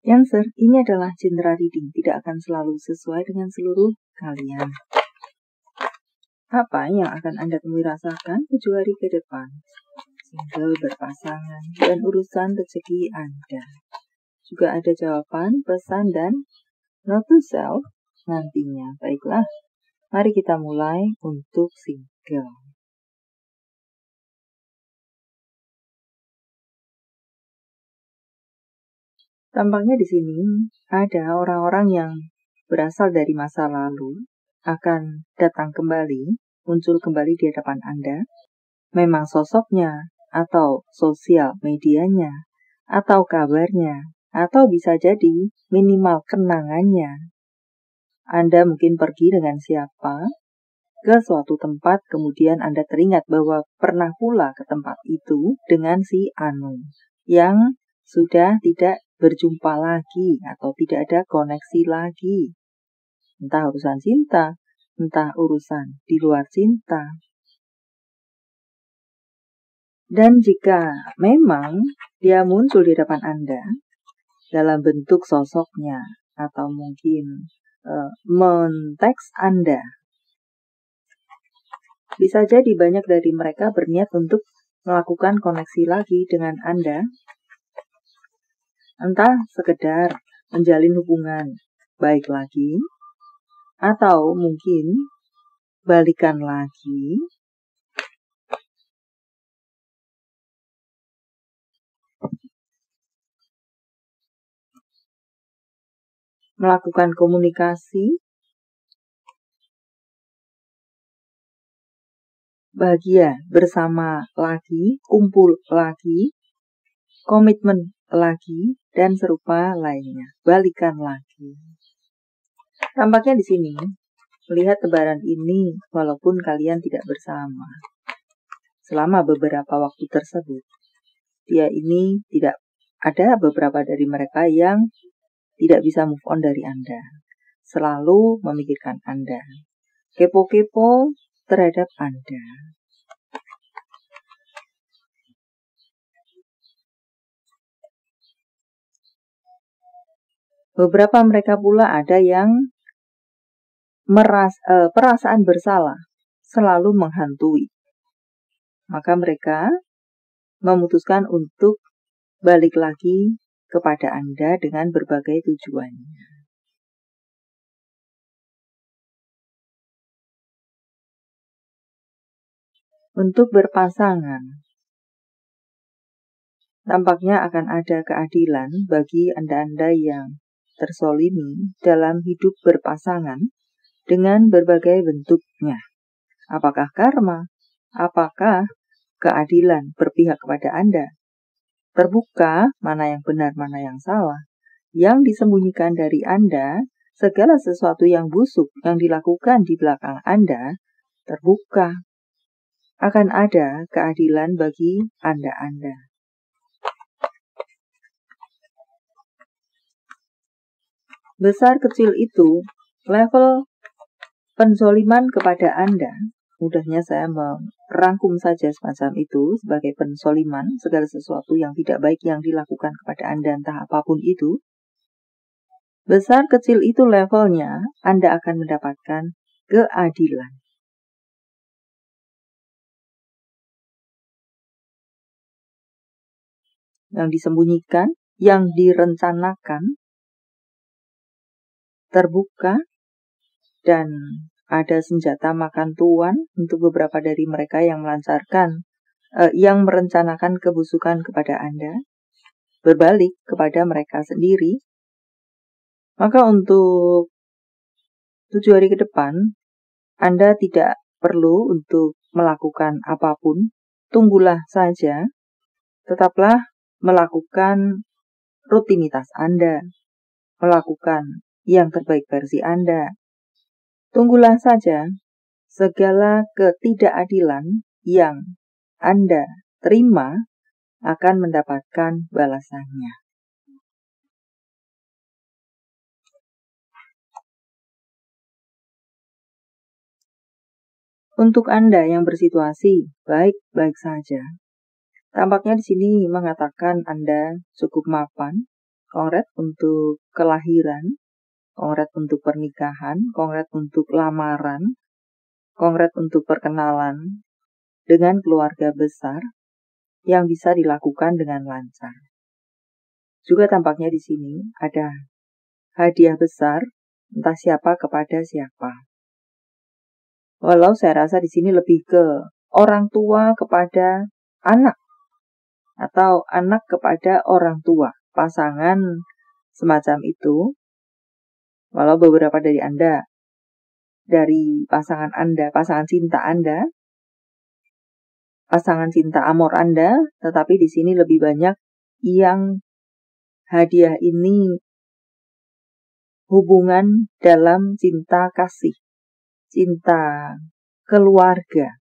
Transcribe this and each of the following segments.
Answer, ini adalah general reading, tidak akan selalu sesuai dengan seluruh kalian. Apa yang akan Anda temui rasakan 7 hari ke depan? Single, berpasangan, dan urusan rezeki Anda. Juga ada jawaban, pesan, dan note to self nantinya. Baiklah, mari kita mulai untuk single. Tampaknya di sini ada orang-orang yang berasal dari masa lalu akan datang kembali, muncul kembali di hadapan Anda. Memang sosoknya, atau sosial medianya, atau kabarnya, atau bisa jadi minimal kenangannya. Anda mungkin pergi dengan siapa ke suatu tempat, kemudian Anda teringat bahwa pernah pula ke tempat itu dengan si Anu, yang sudah tidak berjumpa lagi atau tidak ada koneksi lagi. Entah urusan cinta, entah urusan di luar cinta. Dan jika memang dia muncul di depan Anda dalam bentuk sosoknya atau mungkin men-teks Anda, bisa jadi banyak dari mereka berniat untuk melakukan koneksi lagi dengan Anda. Entah sekedar menjalin hubungan baik lagi, atau mungkin balikan lagi, melakukan komunikasi, bahagia bersama lagi, kumpul lagi, komitmen lagi, dan serupa lainnya. Balikan lagi. Tampaknya di sini, melihat tebaran ini, walaupun kalian tidak bersama, selama beberapa waktu tersebut, dia ini tidak ada beberapa dari mereka yang tidak bisa move on dari Anda. Selalu memikirkan Anda. Kepo-kepo terhadap Anda. Beberapa mereka pula ada yang perasaan bersalah selalu menghantui. Maka mereka memutuskan untuk balik lagi kepada Anda dengan berbagai tujuannya. Untuk berpasangan, tampaknya akan ada keadilan bagi Anda-Anda yang tersolimi dalam hidup berpasangan dengan berbagai bentuknya. Apakah karma? Apakah keadilan berpihak kepada Anda? Terbuka mana yang benar, mana yang salah. Yang disembunyikan dari Anda, segala sesuatu yang busuk yang dilakukan di belakang Anda, terbuka. Akan ada keadilan bagi Anda-Anda. Besar kecil itu, level penzoliman kepada Anda, mudahnya saya merangkum saja semacam itu sebagai penzoliman, segala sesuatu yang tidak baik yang dilakukan kepada Anda, entah apapun itu. Besar kecil itu levelnya, Anda akan mendapatkan keadilan. Yang disembunyikan, yang direncanakan, terbuka, dan ada senjata makan tuan untuk beberapa dari mereka yang yang merencanakan kebusukan kepada Anda, berbalik kepada mereka sendiri. Maka untuk 7 hari ke depan, Anda tidak perlu untuk melakukan apapun, tunggulah saja, tetaplah melakukan rutinitas Anda, melakukan yang terbaik versi Anda. Tunggulah saja segala ketidakadilan yang Anda terima akan mendapatkan balasannya. Untuk Anda yang bersituasi baik-baik saja, tampaknya di sini mengatakan Anda cukup mapan, Kongret untuk kelahiran, kongret untuk pernikahan, kongret untuk lamaran, kongret untuk perkenalan dengan keluarga besar yang bisa dilakukan dengan lancar. Juga tampaknya di sini ada hadiah besar, entah siapa kepada siapa. Walau saya rasa di sini lebih ke orang tua kepada anak, atau anak kepada orang tua, pasangan semacam itu. Walau beberapa dari Anda, dari pasangan Anda, pasangan cinta Anda, pasangan cinta amor Anda, tetapi di sini lebih banyak yang hadiah ini hubungan dalam cinta kasih, cinta keluarga,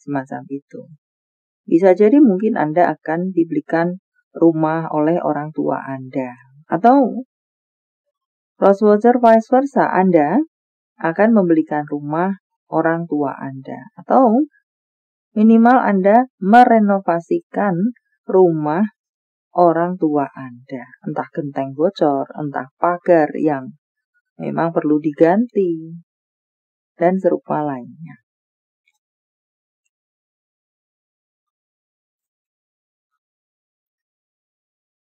semacam itu. Bisa jadi mungkin Anda akan dibelikan rumah oleh orang tua Anda. Atau vice versa, Anda akan membelikan rumah orang tua Anda. Atau minimal Anda merenovasikan rumah orang tua Anda. Entah genteng bocor, entah pagar yang memang perlu diganti, dan serupa lainnya.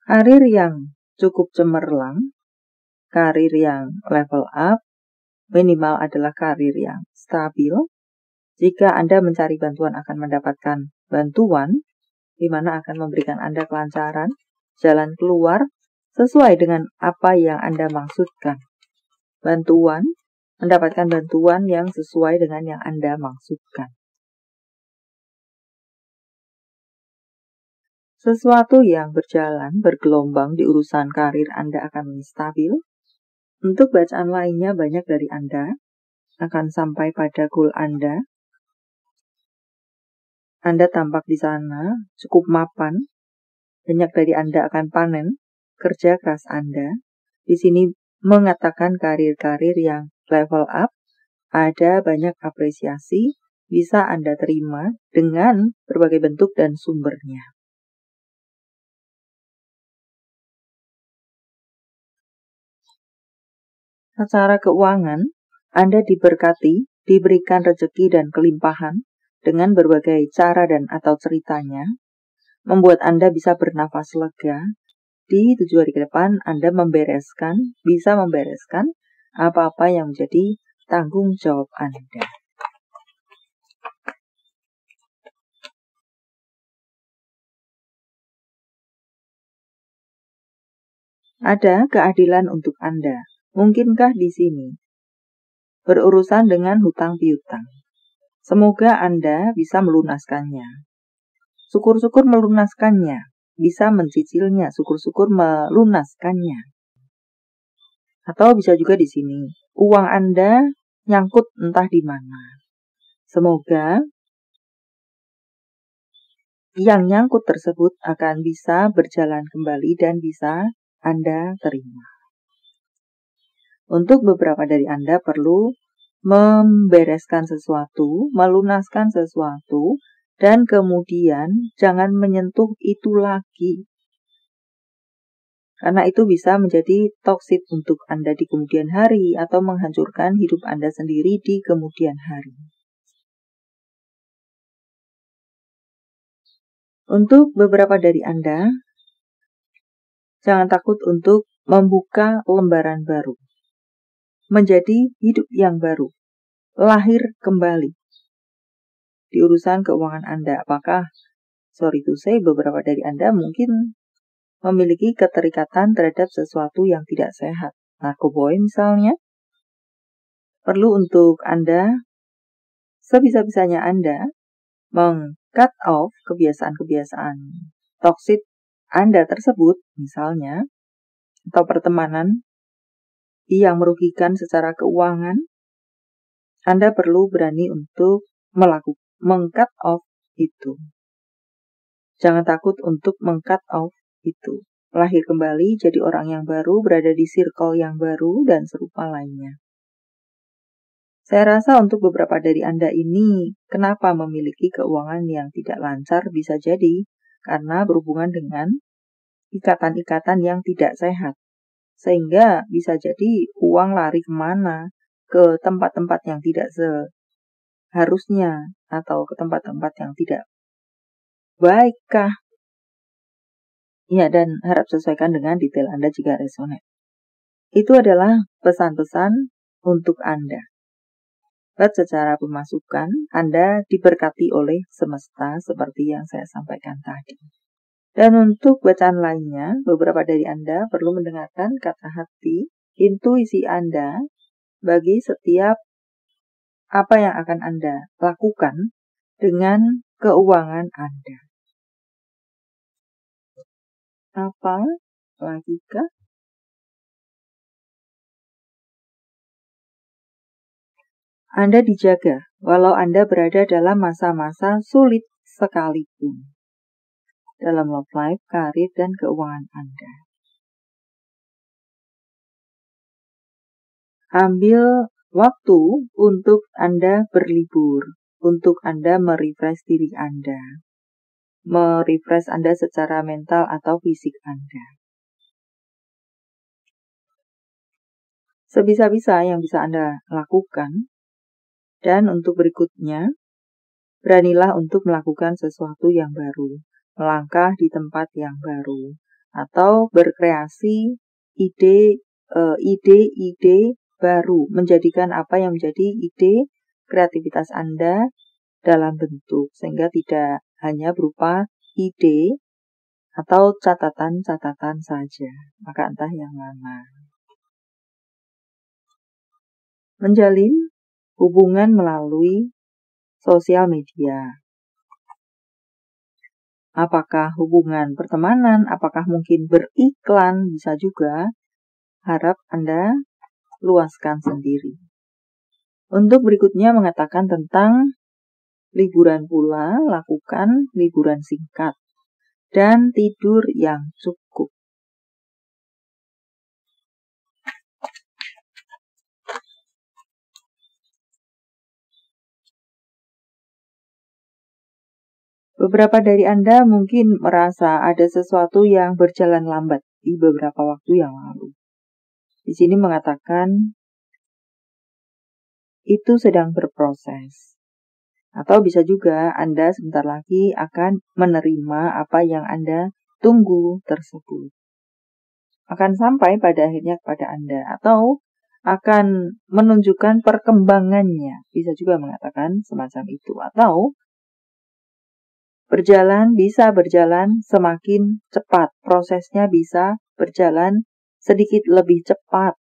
Karir yang cukup cemerlang, karir yang level up, minimal adalah karir yang stabil. Jika Anda mencari bantuan akan mendapatkan bantuan, di mana akan memberikan Anda kelancaran, jalan keluar, sesuai dengan apa yang Anda maksudkan. Mendapatkan bantuan yang sesuai dengan yang Anda maksudkan. Sesuatu yang berjalan, bergelombang di urusan karir Anda akan stabil. Untuk bacaan lainnya banyak dari Anda akan sampai pada goal Anda. Anda tampak di sana cukup mapan. Banyak dari Anda akan panen kerja keras Anda. Di sini mengatakan karir-karir yang level up. Ada banyak apresiasi bisa Anda terima dengan berbagai bentuk dan sumbernya. Secara keuangan, Anda diberkati, diberikan rezeki dan kelimpahan dengan berbagai cara dan atau ceritanya, membuat Anda bisa bernafas lega. Di 7 hari ke depan, Anda bisa membereskan apa-apa yang menjadi tanggung jawab Anda. Ada keadilan untuk Anda. Mungkinkah di sini berurusan dengan hutang piutang? Semoga Anda bisa melunaskannya. Syukur-syukur melunaskannya. Bisa mencicilnya, syukur-syukur melunaskannya. Atau bisa juga di sini, uang Anda nyangkut entah di mana. Semoga yang nyangkut tersebut akan bisa berjalan kembali dan bisa Anda terima. Untuk beberapa dari Anda perlu membereskan sesuatu, melunaskan sesuatu, dan kemudian jangan menyentuh itu lagi. Karena itu bisa menjadi toksik untuk Anda di kemudian hari atau menghancurkan hidup Anda sendiri di kemudian hari. Untuk beberapa dari Anda, jangan takut untuk membuka lembaran baru. Menjadi hidup yang baru, lahir kembali di urusan keuangan Anda. Apakah, beberapa dari Anda mungkin memiliki keterikatan terhadap sesuatu yang tidak sehat. Narkoboy misalnya, perlu untuk Anda, sebisa-bisanya Anda, meng-cut off kebiasaan-kebiasaan toksik Anda tersebut, misalnya, atau pertemanan yang merugikan secara keuangan. Anda perlu berani untuk meng-cut off itu. Jangan takut untuk meng-cut off itu. Lahir kembali, jadi orang yang baru, berada di circle yang baru, dan serupa lainnya. Saya rasa untuk beberapa dari Anda ini, kenapa memiliki keuangan yang tidak lancar bisa jadi karena berhubungan dengan ikatan-ikatan yang tidak sehat. Sehingga bisa jadi uang lari kemana, ke tempat-tempat yang tidak seharusnya, atau ke tempat-tempat yang tidak baikkah. Ya, dan harap sesuaikan dengan detail Anda jika resonan. Itu adalah pesan-pesan untuk Anda. Secara pemasukan, Anda diberkati oleh semesta seperti yang saya sampaikan tadi. Dan untuk bacaan lainnya, beberapa dari Anda perlu mendengarkan kata hati, intuisi Anda bagi setiap apa yang akan Anda lakukan dengan keuangan Anda. Apa lagi kah? Anda dijaga walau Anda berada dalam masa-masa sulit sekalipun dalam love life, karir, dan keuangan Anda. Ambil waktu untuk Anda berlibur, untuk Anda merefresh diri Anda, merefresh Anda secara mental atau fisik Anda. Sebisa-bisa yang bisa Anda lakukan. Dan untuk berikutnya, beranilah untuk melakukan sesuatu yang baru, melangkah di tempat yang baru, atau berkreasi ide-ide baru, menjadikan apa yang menjadi ide kreativitas Anda dalam bentuk, sehingga tidak hanya berupa ide atau catatan-catatan saja, maka entah yang mana. Menjalin hubungan melalui sosial media. Apakah hubungan pertemanan, apakah mungkin beriklan, bisa juga. Harap Anda luaskan sendiri. Untuk berikutnya mengatakan tentang liburan pula, lakukan liburan singkat dan tidur yang cukup. Beberapa dari Anda mungkin merasa ada sesuatu yang berjalan lambat di beberapa waktu yang lalu. Di sini mengatakan itu sedang berproses. Atau bisa juga Anda sebentar lagi akan menerima apa yang Anda tunggu tersebut. Akan sampai pada akhirnya kepada Anda. Atau akan menunjukkan perkembangannya. Bisa juga mengatakan semacam itu. Atau bisa berjalan semakin cepat. Prosesnya bisa berjalan sedikit lebih cepat.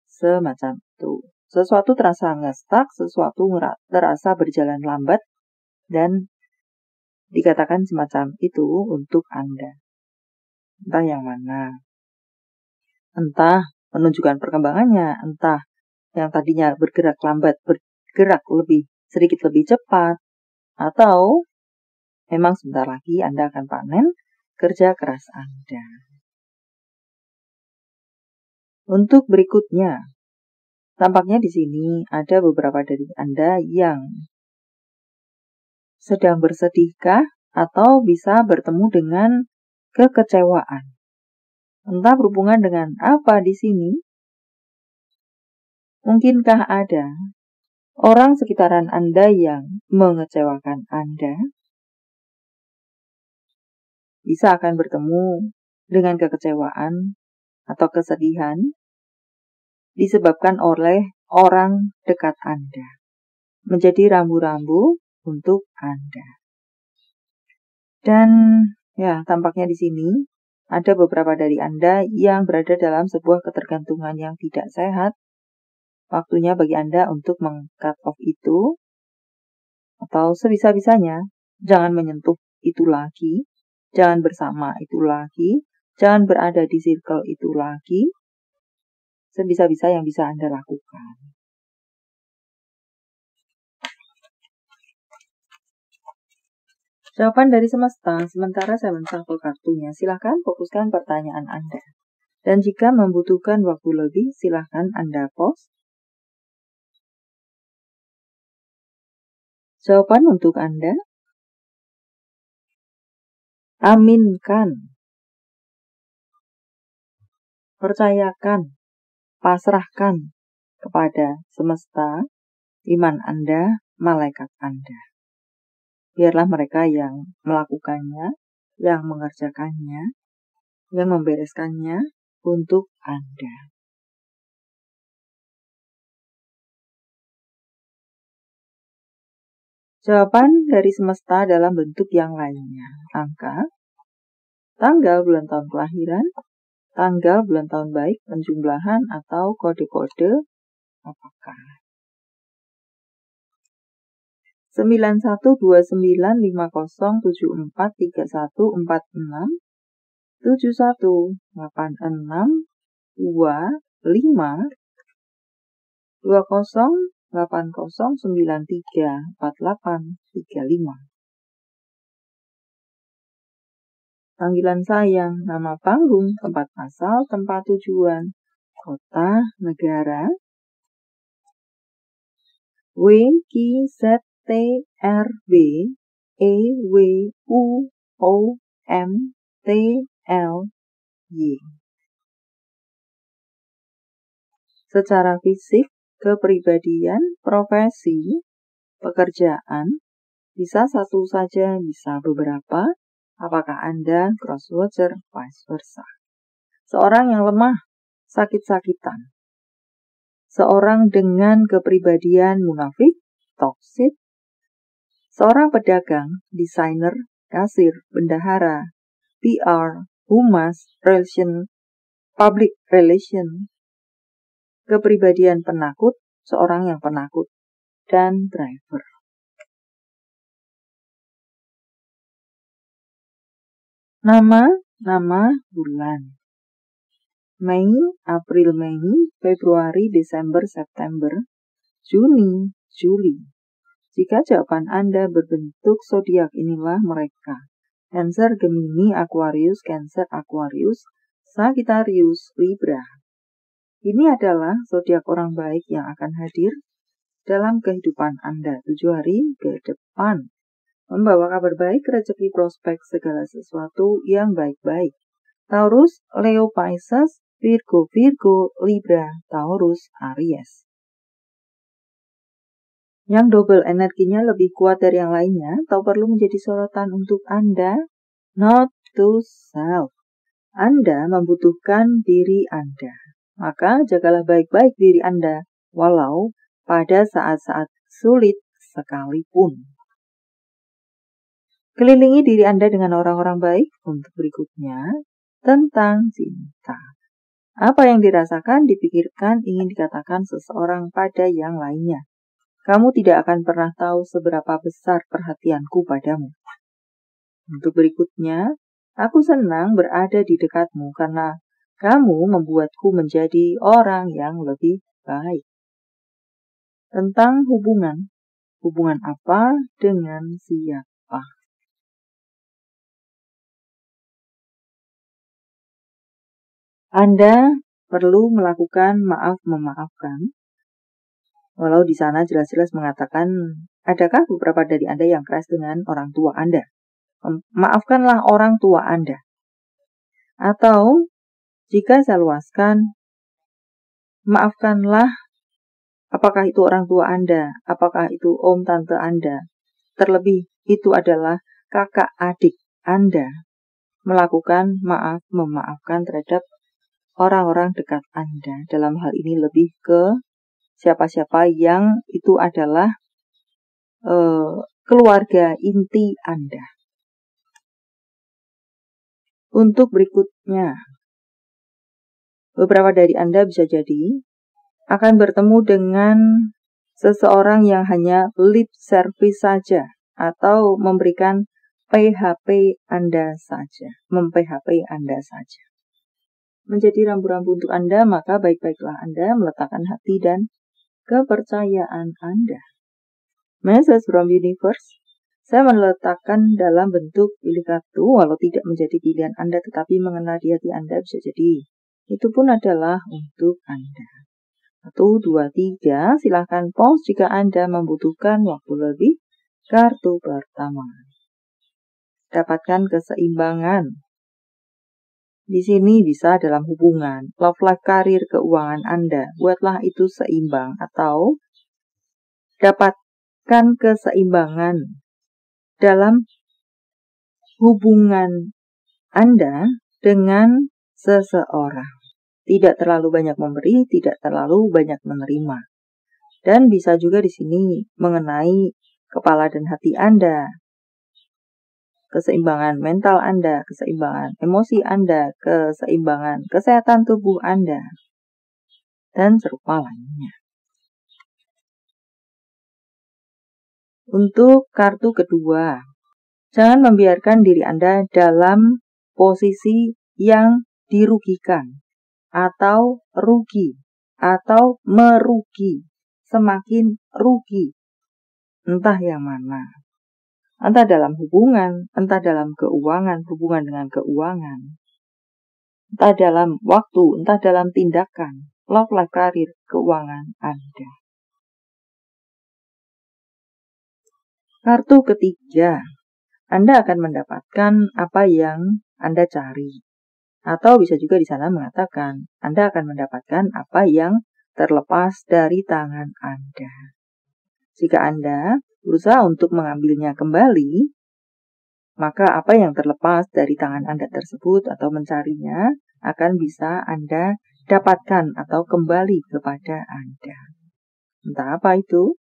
Semacam itu. Sesuatu terasa ngestak, sesuatu terasa berjalan lambat, dan dikatakan semacam itu untuk Anda. Entah yang mana. Entah menunjukkan perkembangannya, entah yang tadinya bergerak lambat, bergerak sedikit lebih cepat, atau memang sebentar lagi Anda akan panen kerja keras Anda. Untuk berikutnya, tampaknya di sini ada beberapa dari Anda yang sedang bersedihkah atau bisa bertemu dengan kekecewaan. Entah berhubungan dengan apa di sini. Mungkinkah ada orang sekitaran Anda yang mengecewakan Anda? Bisa akan bertemu dengan kekecewaan atau kesedihan disebabkan oleh orang dekat Anda. Menjadi rambu-rambu untuk Anda. Dan ya, tampaknya di sini ada beberapa dari Anda yang berada dalam sebuah ketergantungan yang tidak sehat. Waktunya bagi Anda untuk meng-cut off itu. Atau sebisa-bisanya, jangan menyentuh itu lagi. Jangan bersama itu lagi. Jangan berada di circle itu lagi. Sebisa-bisa yang bisa Anda lakukan. Jawaban dari semesta, sementara saya mencangkul kartunya, silakan fokuskan pertanyaan Anda. Dan jika membutuhkan waktu lebih, silakan Anda pause. Jawaban untuk Anda, aminkan percayakan, pasrahkan kepada semesta, iman Anda, malaikat Anda. Biarlah mereka yang melakukannya, yang mengerjakannya, yang membereskannya untuk Anda. Jawaban dari semesta dalam bentuk yang lainnya. Angka, tanggal, bulan, tahun kelahiran, tanggal, bulan, tahun baik, penjumlahan, atau kode-kode apakah. 91295671862080934835. Panggilan sayang, nama panggung, tempat asal, tempat tujuan, kota, negara, WKZTRB EWUOMTLY. Secara fisik, kepribadian, profesi, pekerjaan, bisa satu saja, bisa beberapa. Apakah Anda crosswatcher, vice versa? Seorang yang lemah, sakit-sakitan. Seorang dengan kepribadian munafik, toksik. Seorang pedagang, desainer, kasir, bendahara, PR, humas, public relation. Kepribadian penakut, seorang yang penakut, dan driver. Nama bulan. Mei, April, Mei, Februari, Desember, September, Juni, Juli. Jika jawaban Anda berbentuk zodiak, inilah mereka. Cancer, Gemini, Aquarius, Cancer, Aquarius, Sagittarius, Libra. Ini adalah zodiak orang baik yang akan hadir dalam kehidupan Anda 7 hari ke depan. Membawa kabar baik, rezeki, prospek, segala sesuatu yang baik-baik. Taurus, Leo, Pisces, Virgo, Libra, Taurus, Aries. Yang double energinya lebih kuat dari yang lainnya, atau perlu menjadi sorotan untuk Anda? Note to self. Anda membutuhkan diri Anda. Maka jagalah baik-baik diri Anda, walau pada saat-saat sulit sekalipun. Kelilingi diri Anda dengan orang-orang baik. Untuk berikutnya, tentang cinta. Apa yang dirasakan, dipikirkan, ingin dikatakan seseorang pada yang lainnya. Kamu tidak akan pernah tahu seberapa besar perhatianku padamu. Untuk berikutnya, aku senang berada di dekatmu karena kamu membuatku menjadi orang yang lebih baik. Tentang hubungan. Hubungan apa dengan siapa? Anda perlu melakukan maaf memaafkan. Walau di sana jelas-jelas mengatakan, adakah beberapa dari Anda yang keras dengan orang tua Anda? Maafkanlah orang tua Anda. Atau, jika saya luaskan, maafkanlah apakah itu orang tua Anda, apakah itu om tante Anda. Terlebih, itu adalah kakak adik Anda. Melakukan maaf memaafkan terhadap orang-orang dekat Anda. Dalam hal ini lebih ke siapa-siapa yang itu adalah keluarga inti Anda. Untuk berikutnya, beberapa dari Anda bisa jadi akan bertemu dengan seseorang yang hanya lip service saja atau memberikan PHP Anda saja, mem-PHP Anda saja. Menjadi rambu-rambu untuk Anda, maka baik-baiklah Anda meletakkan hati dan kepercayaan Anda. Message from Universe. Saya meletakkan dalam bentuk pilih kartu, walau tidak menjadi pilihan Anda, tetapi mengenal di hati Anda bisa jadi. Itu pun adalah untuk Anda. 1, 2, 3, silahkan pause jika Anda membutuhkan waktu lebih. Kartu pertama. Dapatkan keseimbangan. Di sini bisa dalam hubungan, love life, karir, keuangan Anda. Buatlah itu seimbang atau dapatkan keseimbangan dalam hubungan Anda dengan seseorang. Tidak terlalu banyak memberi, tidak terlalu banyak menerima. Dan bisa juga di sini mengenai kepala dan hati Anda, keseimbangan mental Anda, keseimbangan emosi Anda, keseimbangan kesehatan tubuh Anda, dan serupa lainnya. Untuk kartu kedua, jangan membiarkan diri Anda dalam posisi yang dirugikan, atau rugi, atau merugi, semakin rugi, entah yang mana. Entah dalam hubungan, entah dalam keuangan, hubungan dengan keuangan, entah dalam waktu, entah dalam tindakan, love life, karir, keuangan Anda. Kartu ketiga, Anda akan mendapatkan apa yang Anda cari. Atau bisa juga di sana mengatakan, Anda akan mendapatkan apa yang terlepas dari tangan Anda. Jika Anda berusaha untuk mengambilnya kembali, maka apa yang terlepas dari tangan Anda tersebut atau mencarinya akan bisa Anda dapatkan atau kembali kepada Anda. Entah apa itu.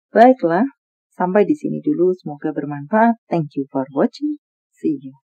Baiklah, sampai di sini dulu. Semoga bermanfaat. Thank you for watching. See you.